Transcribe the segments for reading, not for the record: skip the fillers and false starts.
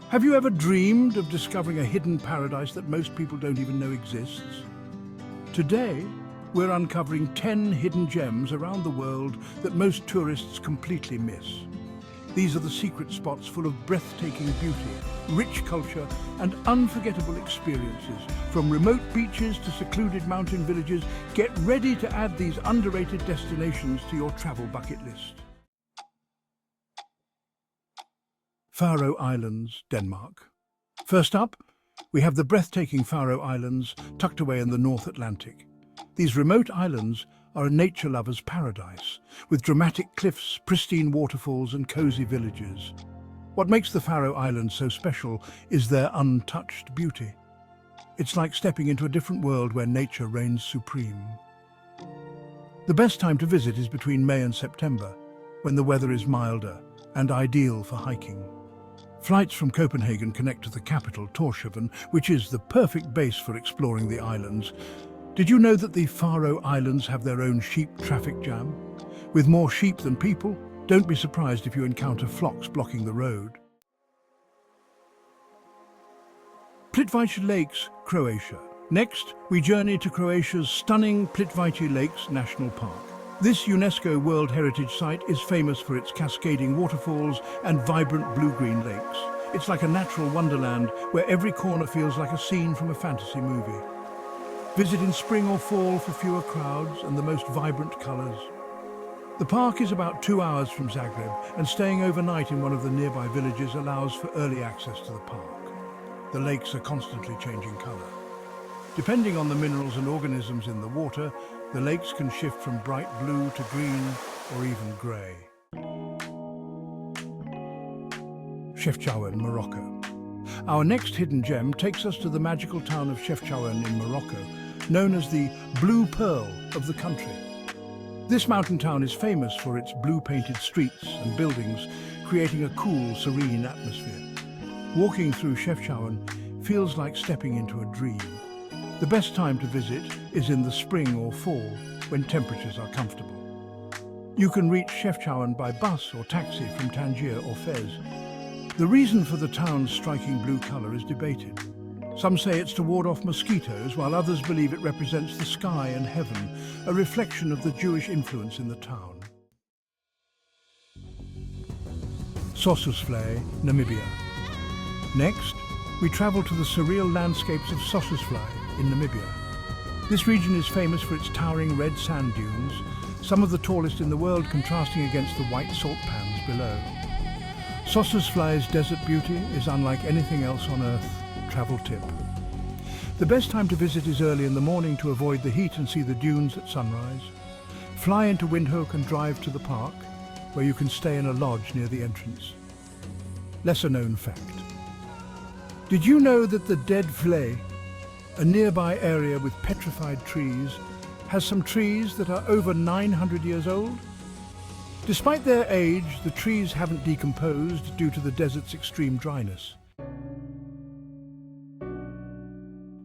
Have you ever dreamed of discovering a hidden paradise that most people don't even know exists? Today, we're uncovering 10 hidden gems around the world that most tourists completely miss. These are the secret spots full of breathtaking beauty, rich culture, and unforgettable experiences. From remote beaches to secluded mountain villages, get ready to add these underrated destinations to your travel bucket list. Faroe Islands, Denmark. First up, we have the breathtaking Faroe Islands tucked away in the North Atlantic. These remote islands are a nature lover's paradise, with dramatic cliffs, pristine waterfalls and cozy villages. What makes the Faroe Islands so special is their untouched beauty. It's like stepping into a different world where nature reigns supreme. The best time to visit is between May and September, when the weather is milder and ideal for hiking. Flights from Copenhagen connect to the capital, Tórshavn, which is the perfect base for exploring the islands. Did you know that the Faroe Islands have their own sheep traffic jam? With more sheep than people, don't be surprised if you encounter flocks blocking the road. Plitvice Lakes, Croatia. Next, we journey to Croatia's stunning Plitvice Lakes National Park. This UNESCO World Heritage Site is famous for its cascading waterfalls and vibrant blue-green lakes. It's like a natural wonderland where every corner feels like a scene from a fantasy movie. Visit in spring or fall for fewer crowds and the most vibrant colours. The park is about 2 hours from Zagreb, and staying overnight in one of the nearby villages allows for early access to the park. The lakes are constantly changing colour. Depending on the minerals and organisms in the water, the lakes can shift from bright blue to green or even grey. Chefchaouen, Morocco. Our next hidden gem takes us to the magical town of Chefchaouen in Morocco, known as the Blue Pearl of the country. This mountain town is famous for its blue-painted streets and buildings, creating a cool, serene atmosphere. Walking through Chefchaouen feels like stepping into a dream. The best time to visit is in the spring or fall, when temperatures are comfortable. You can reach Chefchaouen by bus or taxi from Tangier or Fez. The reason for the town's striking blue colour is debated. Some say it's to ward off mosquitoes, while others believe it represents the sky and heaven, a reflection of the Jewish influence in the town. Sossusvlei, Namibia. Next, we travel to the surreal landscapes of Sossusvlei in Namibia. This region is famous for its towering red sand dunes, some of the tallest in the world, contrasting against the white salt pans below. Sossusvlei's desert beauty is unlike anything else on Earth. Travel tip. The best time to visit is early in the morning to avoid the heat and see the dunes at sunrise. Fly into Windhoek and drive to the park, where you can stay in a lodge near the entrance. Lesser known fact. Did you know that the Dead Vlei, a nearby area with petrified trees, has some trees that are over 900 years old? Despite their age, the trees haven't decomposed due to the desert's extreme dryness.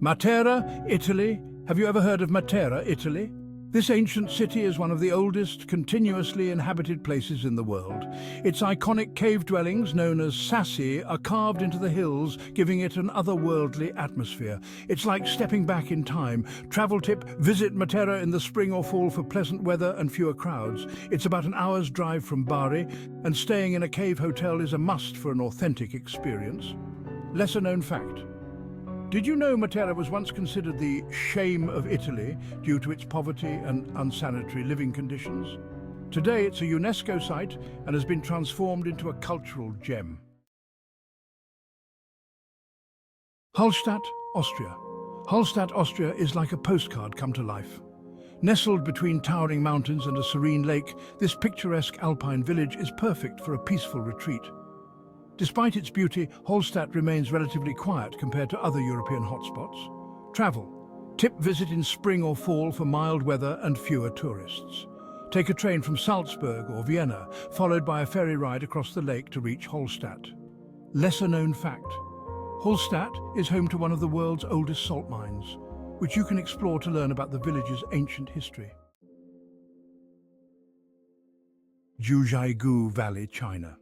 Matera, Italy. Have you ever heard of Matera, Italy? This ancient city is one of the oldest continuously inhabited places in the world. Its iconic cave dwellings, known as sassi, are carved into the hills, giving it an otherworldly atmosphere. It's like stepping back in time. Travel tip, visit Matera in the spring or fall for pleasant weather and fewer crowds. It's about an hour's drive from Bari, and staying in a cave hotel is a must for an authentic experience. Lesser known fact. Did you know Matera was once considered the shame of Italy due to its poverty and unsanitary living conditions? Today it's a UNESCO site and has been transformed into a cultural gem. Hallstatt, Austria. Hallstatt, Austria is like a postcard come to life. Nestled between towering mountains and a serene lake, this picturesque alpine village is perfect for a peaceful retreat. Despite its beauty, Hallstatt remains relatively quiet compared to other European hotspots. Travel. Tip, visit in spring or fall for mild weather and fewer tourists. Take a train from Salzburg or Vienna, followed by a ferry ride across the lake to reach Hallstatt. Lesser known fact. Hallstatt is home to one of the world's oldest salt mines, which you can explore to learn about the village's ancient history. Jiuzhaigou Valley, China.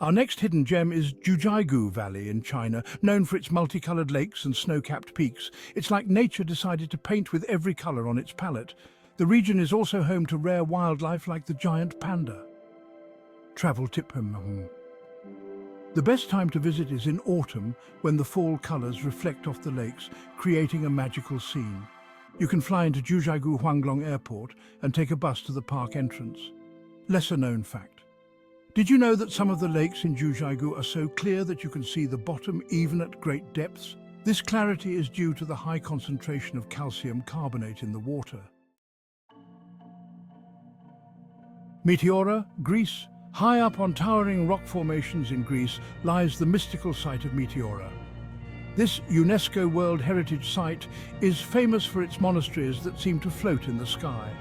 Our next hidden gem is Jiuzhaigou Valley in China, known for its multicolored lakes and snow-capped peaks. It's like nature decided to paint with every color on its palette. The region is also home to rare wildlife like the giant panda. Travel tip. The best time to visit is in autumn, when the fall colors reflect off the lakes, creating a magical scene. You can fly into Jiuzhaigou Huanglong Airport and take a bus to the park entrance. Lesser-known fact. Did you know that some of the lakes in Jiuzhaigou are so clear that you can see the bottom even at great depths? This clarity is due to the high concentration of calcium carbonate in the water. Meteora, Greece. High up on towering rock formations in Greece lies the mystical site of Meteora. This UNESCO World Heritage Site is famous for its monasteries that seem to float in the sky.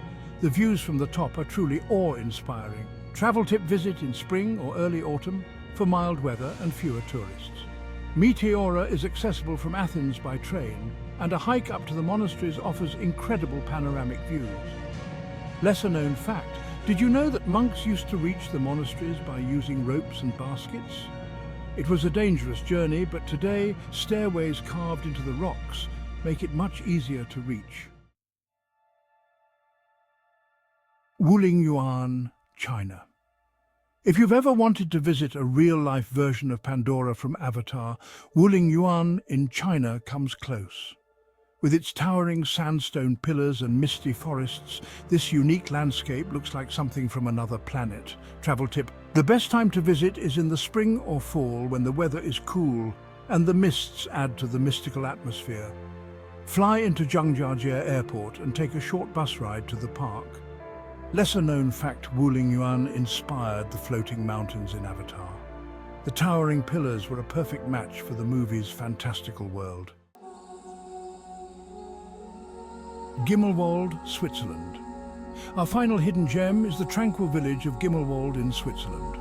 The views from the top are truly awe-inspiring. Travel tip: visit in spring or early autumn for mild weather and fewer tourists. Meteora is accessible from Athens by train, and a hike up to the monasteries offers incredible panoramic views. Lesser-known fact: did you know that monks used to reach the monasteries by using ropes and baskets? It was a dangerous journey, but today stairways carved into the rocks make it much easier to reach. Wulingyuan, China. If you've ever wanted to visit a real-life version of Pandora from Avatar, Wulingyuan in China comes close. With its towering sandstone pillars and misty forests, this unique landscape looks like something from another planet. Travel tip: the best time to visit is in the spring or fall when the weather is cool and the mists add to the mystical atmosphere. Fly into Jiuzhaigou Airport and take a short bus ride to the park. Lesser-known fact: Wulingyuan inspired the floating mountains in Avatar. The towering pillars were a perfect match for the movie's fantastical world. Gimmelwald, Switzerland. Our final hidden gem is the tranquil village of Gimmelwald in Switzerland.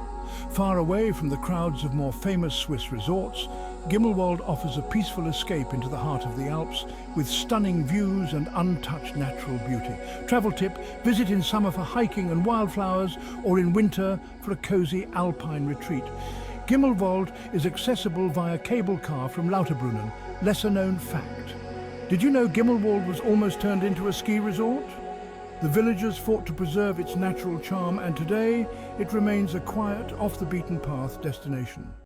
Far away from the crowds of more famous Swiss resorts, Gimmelwald offers a peaceful escape into the heart of the Alps with stunning views and untouched natural beauty. Travel tip: visit in summer for hiking and wildflowers, or in winter for a cozy alpine retreat. Gimmelwald is accessible via cable car from Lauterbrunnen. Lesser-known fact: did you know Gimmelwald was almost turned into a ski resort? The villagers fought to preserve its natural charm, and today it remains a quiet, off-the-beaten-path destination.